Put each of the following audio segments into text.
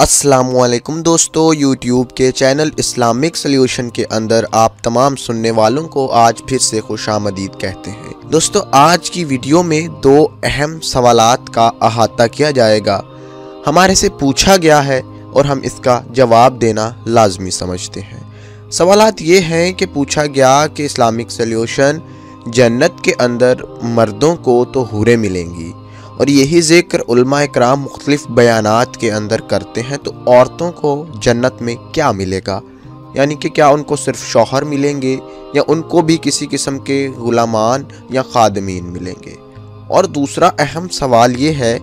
अस्सलाम वालेकुम दोस्तों, यूट्यूब के चैनल इस्लामिक सॉल्यूशन के अंदर आप तमाम सुनने वालों को आज फिर से खुशामदीद कहते हैं। दोस्तों, आज की वीडियो में दो अहम सवालात का अहाता किया जाएगा। हमारे से पूछा गया है और हम इसका जवाब देना लाजमी समझते हैं। सवालात ये हैं कि पूछा गया कि इस्लामिक सॉल्यूशन जन्नत के अंदर मर्दों को तो हूरें मिलेंगी और यही ज़िक्र उलमा इकराम मुख्तलिफ बयानात के अंदर करते हैं, तो औरतों को जन्नत में क्या मिलेगा? यानी कि क्या उनको सिर्फ शौहर मिलेंगे या उनको भी किसी किस्म के गुलामान या खादमीन मिलेंगे? और दूसरा अहम सवाल ये है,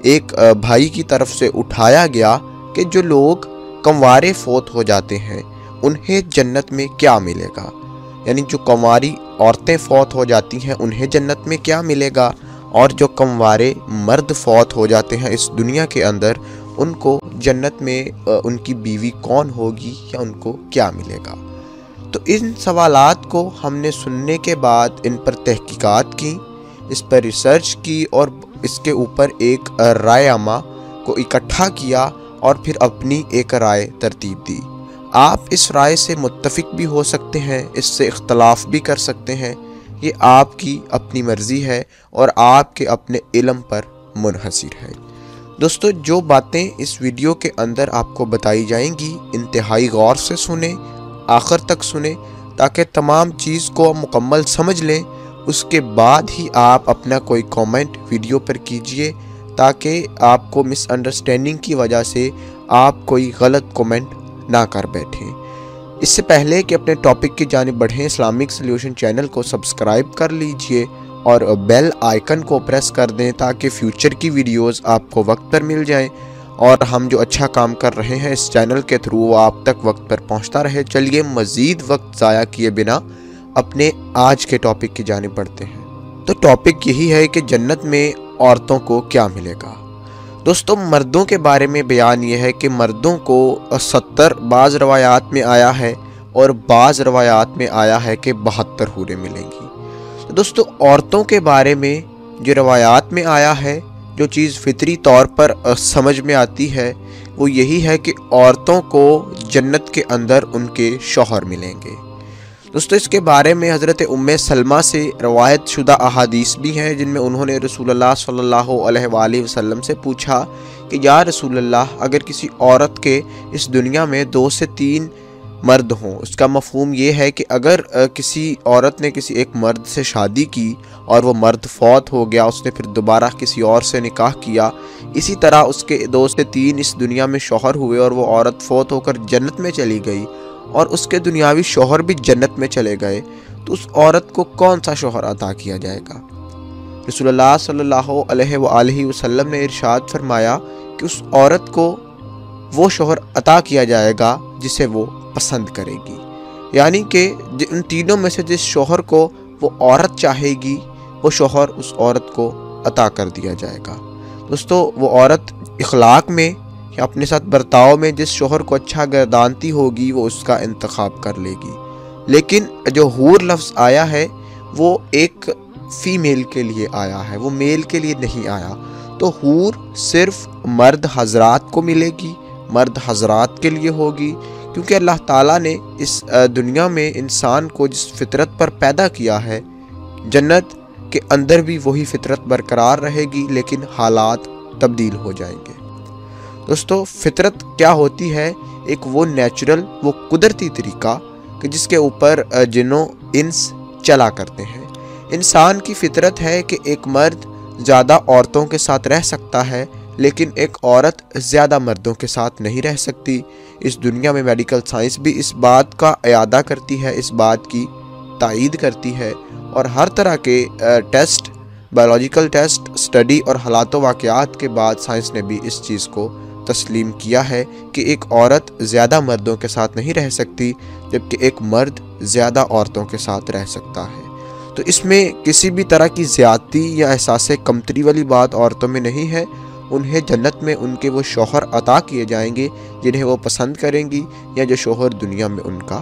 एक भाई की तरफ से उठाया गया कि जो लोग कंवारे फोत हो जाते हैं उन्हें जन्नत में क्या मिलेगा? यानी जो कंवारी औरतें फौत हो जाती हैं उन्हें जन्नत में क्या मिलेगा, और जो कंवारे मर्द फौत हो जाते हैं इस दुनिया के अंदर उनको जन्नत में उनकी बीवी कौन होगी या उनको क्या मिलेगा? तो इन सवालात को हमने सुनने के बाद इन पर तहकीकात की, इस पर रिसर्च की और इसके ऊपर एक राय आमा को इकट्ठा किया और फिर अपनी एक राय तरतीब दी। आप इस राय से मुत्तफिक भी हो सकते हैं, इससे इख्तलाफ भी कर सकते हैं, ये आपकी अपनी मर्ज़ी है और आपके अपने इल्म पर मुनहसिर है। दोस्तों, जो बातें इस वीडियो के अंदर आपको बताई जाएंगी इंतहाई गौर से सुने, आखिर तक सुने, ताकि तमाम चीज़ को मुकम्मल समझ लें। उसके बाद ही आप अपना कोई कमेंट वीडियो पर कीजिए, ताकि आपको मिसअंडरस्टैंडिंग की वजह से आप कोई गलत कमेंट ना कर बैठें। इससे पहले कि अपने टॉपिक की जानिब बढ़ें, इस्लामिक सॉल्यूशन चैनल को सब्सक्राइब कर लीजिए और बेल आइकन को प्रेस कर दें ताकि फ्यूचर की वीडियोस आपको वक्त पर मिल जाएं और हम जो अच्छा काम कर रहे हैं इस चैनल के थ्रू वो आप तक वक्त पर पहुंचता रहे। चलिए मज़ीद वक्त ज़ाया किए बिना अपने आज के टॉपिक की जानिब बढ़ते हैं। तो टॉपिक यही है कि जन्नत में औरतों को क्या मिलेगा। दोस्तों, मर्दों के बारे में बयान यह है कि मर्दों को 70 बाज़ रवायात में आया है और बाज़ रवायात में आया है कि 72 हूरें मिलेंगी। तो दोस्तों, औरतों के बारे में जो रवायात में आया है, जो चीज़ फितरी तौर पर समझ में आती है वो यही है कि औरतों को जन्नत के अंदर उनके शौहर मिलेंगे। दोस्तों, इसके बारे में हज़रत उम्मे सलमा से रवायत शुदा अहादीस भी हैं जिनमें उन्होंने रसूलुल्लाह सल्लल्लाहु अलैहि वसल्लम से पूछा कि या रसूलल्लाह, अगर किसी औरत के इस दुनिया में 2 से 3 मर्द हों, उसका मफ़हूम ये है कि अगर किसी औरत ने किसी एक मर्द से शादी की और वो मर्द फौत हो गया, उसने फिर दोबारा किसी और से निकाह किया, इसी तरह उसके 2 से 3 इस दुनिया में शौहर हुए और वो औरत फौत होकर जन्नत में चली गई और उसके दुनियावी शौहर भी जन्नत में चले गए, तो उस औरत को कौन सा शौहर अता किया जाएगा? रसूलुल्लाह सल्लल्लाहु अलैहि वसल्लम ने इरशाद फरमाया कि उस औरत को वो शौहर अता किया जाएगा जिसे वो पसंद करेगी। यानी कि इन तीनों में से जिस शौहर को वो औरत चाहेगी वो शौहर उस औरत को अता कर दिया जाएगा। दोस्तों, वो औरत इखलाक में या अपने साथ बर्ताव में जिस शौहर को अच्छा गर्दानती होगी वो उसका इंतखाब कर लेगी। लेकिन जो हूर लफ्ज़ आया है वो एक फ़ीमेल के लिए आया है, वो मेल के लिए नहीं आया। तो हूर सिर्फ मर्द हजरात को मिलेगी, मर्द हजरात के लिए होगी, क्योंकि अल्लाह ताला ने इस दुनिया में इंसान को जिस फितरत पर पैदा किया है, जन्नत के अंदर भी वही फितरत बरकरार रहेगी, लेकिन हालात तब्दील हो जाएंगे। दोस्तों, फितरत क्या होती है? एक वो नेचुरल, वो कुदरती तरीका कि जिसके ऊपर जिन्नों इंस चला करते हैं। इंसान की फितरत है कि एक मर्द ज़्यादा औरतों के साथ रह सकता है, लेकिन एक औरत ज़्यादा मर्दों के साथ नहीं रह सकती। इस दुनिया में मेडिकल साइंस भी इस बात का इयादा करती है, इस बात की तायीद करती है और हर तरह के टेस्ट, बायोलॉजिकल टेस्ट, स्टडी और हालात वाक़यात के बाद साइंस ने भी इस चीज़ को तस्लीम किया है कि एक औरत ज़्यादा मर्दों के साथ नहीं रह सकती, जबकि एक मर्द ज़्यादा औरतों के साथ रह सकता है। तो इसमें किसी भी तरह की ज़्यादती या एहसास कमतरी वाली बात औरतों में नहीं है। उन्हें जन्नत में उनके वो शौहर अता किए जाएंगे जिन्हें वो पसंद करेंगी या जो शौहर दुनिया में उनका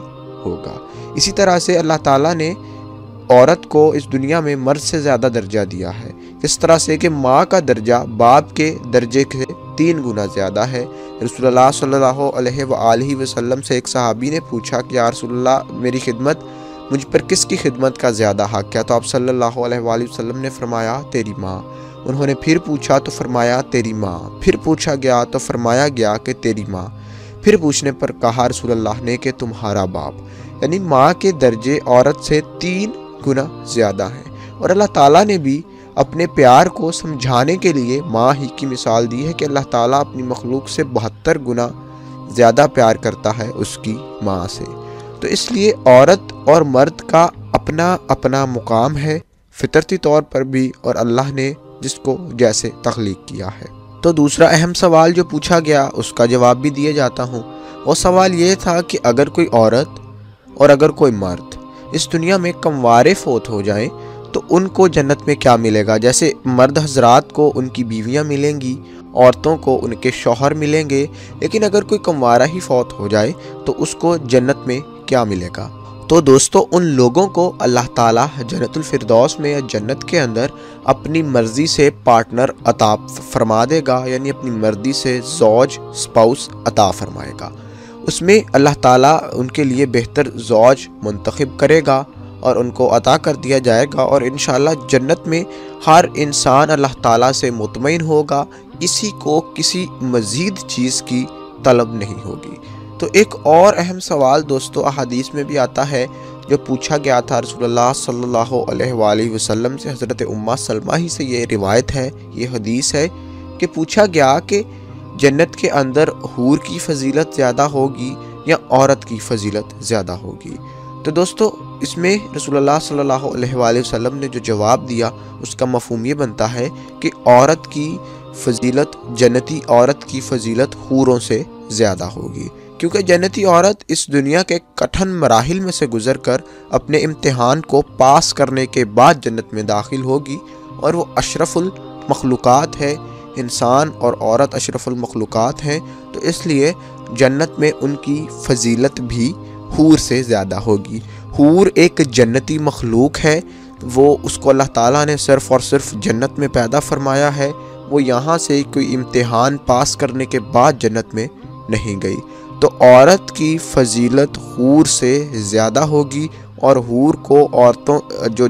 होगा। इसी तरह से अल्लाह ताला ने औरत को इस दुनिया में मर्द से ज़्यादा दर्जा दिया है, इस तरह से कि माँ का दर्जा बाप के दर्जे से 3 गुना ज़्यादा है, رسول اللہ صلی اللہ علیہ وآلہ وسلم سے ایک صحابی نے پوچھا کہ یا رسول اللہ میری خدمت، مجھ پر کس کی خدمت کا زیادہ حق ہے؟ تو آپ صلی اللہ علیہ وآلہ وسلم نے فرمایا تیری ماں۔ انہوں نے پھر پوچھا تو فرمایا تیری ماں۔ پھر پوچھا گیا تو فرمایا گیا کہ تیری ماں۔ پھر پوچھنے پر کہا رسول اللہ نے کہ تمہارا باپ، یعنی ماں کے درجے عورت سے 3 گنا زیادہ ہیں۔ اور اللہ تعالیٰ نے بھی اپنے پیار کو سمجھانے کے لیے ماں ہی کی مثال دی ہے کہ اللہ تعالیٰ اپنی مخلوق سے 72 گنا زیادہ پیار کرتا ہے اس کی ماں سے۔ تو اس لیے عورت اور مرد کا اپنا اپنا مقام ہے، فطرتی طور پر بھی، اور اللہ نے جس کو جیسے تخلیق کیا ہے۔ تو دوسرا اہم سوال جو پوچھا گیا اس کا جواب بھی دیے جاتا ہوں۔ وہ سوال یہ تھا کہ اگر کوئی عورت اور اگر کوئی مرد اس دنیا میں کموارے فوت ہو جائیں تو ان کو جنت میں کیا ملے گا؟ جیسے مرد حضرات کو ان کی بیویاں ملیں گی، عورتوں کو ان کے شوہر ملیں گے، لیکن اگر کوئی کموارہ ہی فوت ہو جائے تو اس کو جنت میں کیا ملے گا؟ تو دوستو ان لوگوں کو اللہ تعالیٰ جنت الفردوس میں یا جنت کے اندر اپنی مرضی سے پارٹنر عطا فرما دے گا، یعنی اپنی مرضی سے زوج، سپاؤس عطا فرمائے گا۔ اس میں اللہ تعالیٰ ان کے لیے بہتر زوج منتخب کرے گا اور ان کو عطا کر دیا جائے گا، اور انشاءاللہ جنت میں ہر انسان اللہ تعالیٰ سے مطمئن ہوگا، اسی کو کسی مزید چیز کی طلب نہیں ہوگی۔ تو ایک اور اہم سوال دوستو احادیث میں بھی آتا ہے جو پوچھا گیا تھا رسول اللہ صلی اللہ علیہ وآلہ وسلم سے، حضرت امہ سلمہ ہی سے یہ روایت ہے، یہ حدیث ہے کہ پوچھا گیا کہ جنت کے اندر حور کی فضیلت زیادہ ہوگی یا عورت کی فضیلت زیادہ ہوگی؟ تو دوستو اس میں رسول اللہ صلی اللہ علیہ وآلہ وسلم نے جو جواب دیا اس کا مفہوم یہ بنتا ہے کہ عورت کی فضیلت، جنتی عورت کی فضیلت حوروں سے زیادہ ہوگی، کیونکہ جنتی عورت اس دنیا کے کٹھن مراحل میں سے گزر کر اپنے امتحان کو پاس کرنے کے بعد جنت میں داخل ہوگی، اور وہ اشرف المخلوقات ہے، انسان اور عورت اشرف المخلوقات ہیں، تو اس لیے جنت میں ان کی فضیلت بھی حور سے زیادہ ہوگی۔ حور ایک جنتی مخلوق ہے، وہ اس کو اللہ تعالیٰ نے صرف اور صرف جنت میں پیدا فرمایا ہے، وہ یہاں سے کوئی امتحان پاس کرنے کے بعد جنت میں نہیں گئی۔ تو عورت کی فضیلت حور سے زیادہ ہوگی، اور حور کو جو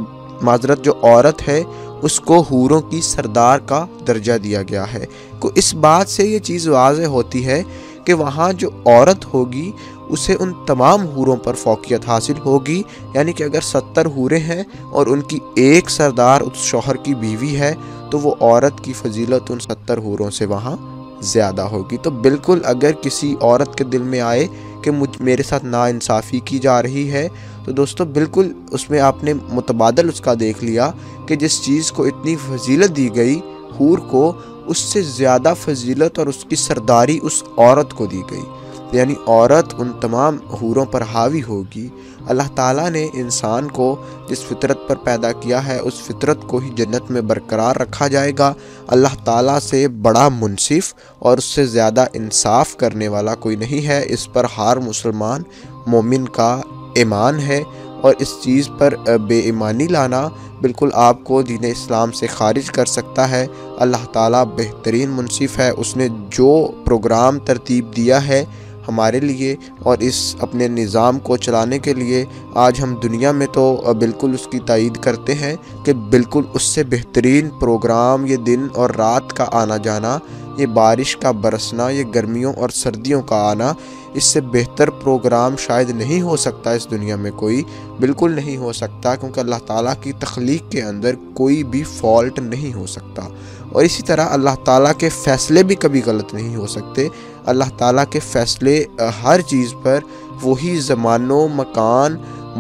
عورت ہے اس کو حوروں کی سردار کا درجہ دیا گیا ہے۔ کو اس بات سے یہ چیز واضح ہوتی ہے کہ وہاں جو عورت ہوگی اسے ان تمام حوروں پر فوقیت حاصل ہوگی، یعنی کہ اگر 70 حوریں ہیں اور ان کی ایک سردار اس شوہر کی بیوی ہے تو وہ عورت کی فضیلت ان 70 حوروں سے وہاں زیادہ ہوگی۔ تو بالکل اگر کسی عورت کے دل میں آئے کہ میرے ساتھ ناانصافی کی جا رہی ہے، تو دوستو بالکل اس میں آپ نے متبادل اس کا دیکھ لیا کہ جس چیز کو اتنی فضیلت دی گئی حور کو، اس سے زیادہ فضیلت اور اس کی سرداری اس عورت کو دی گئی، یعنی عورت ان تمام حوروں پر حاوی ہوگی۔ اللہ تعالیٰ نے انسان کو جس فطرت پر پیدا کیا ہے اس فطرت کو ہی جنت میں برقرار رکھا جائے گا۔ اللہ تعالیٰ سے بڑا منصف اور اس سے زیادہ انصاف کرنے والا کوئی نہیں ہے، اس پر ہر مسلمان مومن کا ایمان ہے، اور اس چیز پر بے ایمانی لانا بالکل آپ کو دین اسلام سے خارج کر سکتا ہے۔ اللہ تعالیٰ بہترین منصف ہے، اس نے جو پروگرام ترتیب دیا ہے ہمارے لیے اور اس اپنے نظام کو چلانے کے لیے، آج ہم دنیا میں تو بالکل اس کی تائید کرتے ہیں کہ بالکل اس سے بہترین پروگرام، یہ دن اور رات کا آنا جانا، یہ بارش کا برسنا، یہ گرمیوں اور سردیوں کا آنا، اس سے بہتر پروگرام شاید نہیں ہو سکتا اس دنیا میں، کوئی بالکل نہیں ہو سکتا، کیونکہ اللہ تعالیٰ کی تخلیق کے اندر کوئی بھی فالٹ نہیں ہو سکتا۔ اور اسی طرح اللہ تعالیٰ کے فیصلے بھی کبھی غلط نہیں ہو سکتے۔ اللہ تعالیٰ کے فیصلے ہر چیز پر وہی زمان و مکان،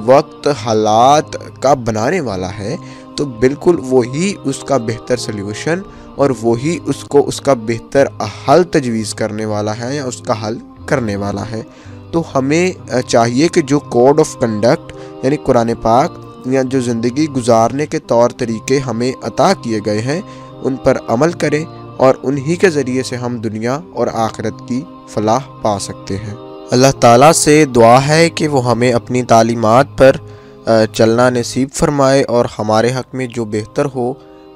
وقت، حالات کا بنانے والا ہے، تو بالکل وہی اس کا بہتر سلیوشن اور وہی اس کو اس کا بہتر حل تجویز کرنے والا ہے یا اس کا حل کرنے والا ہے۔ تو ہمیں چاہیے کہ جو کوڈ آف کنڈکٹ یعنی قرآن پاک یا جو زندگی گزارنے کے طور طریقے ہمیں عطا کیے گئے ہیں ان پر عمل کریں، اور انہی کے ذریعے سے ہم دنیا اور آخرت کی فلاح پا سکتے ہیں۔ اللہ تعالیٰ سے دعا ہے کہ وہ ہمیں اپنی تعلیمات پر چلنا نصیب فرمائے اور ہمارے حق میں جو بہتر ہو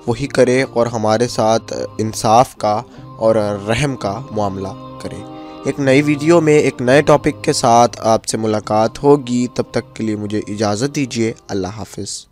وہی کرے، اور ہمارے ساتھ انصاف کا اور رحم کا معاملہ کرے۔ ایک نئی ویڈیو میں ایک نئے ٹاپک کے ساتھ آپ سے ملاقات ہوگی، تب تک کے لیے مجھے اجازت دیجیے۔ اللہ حافظ۔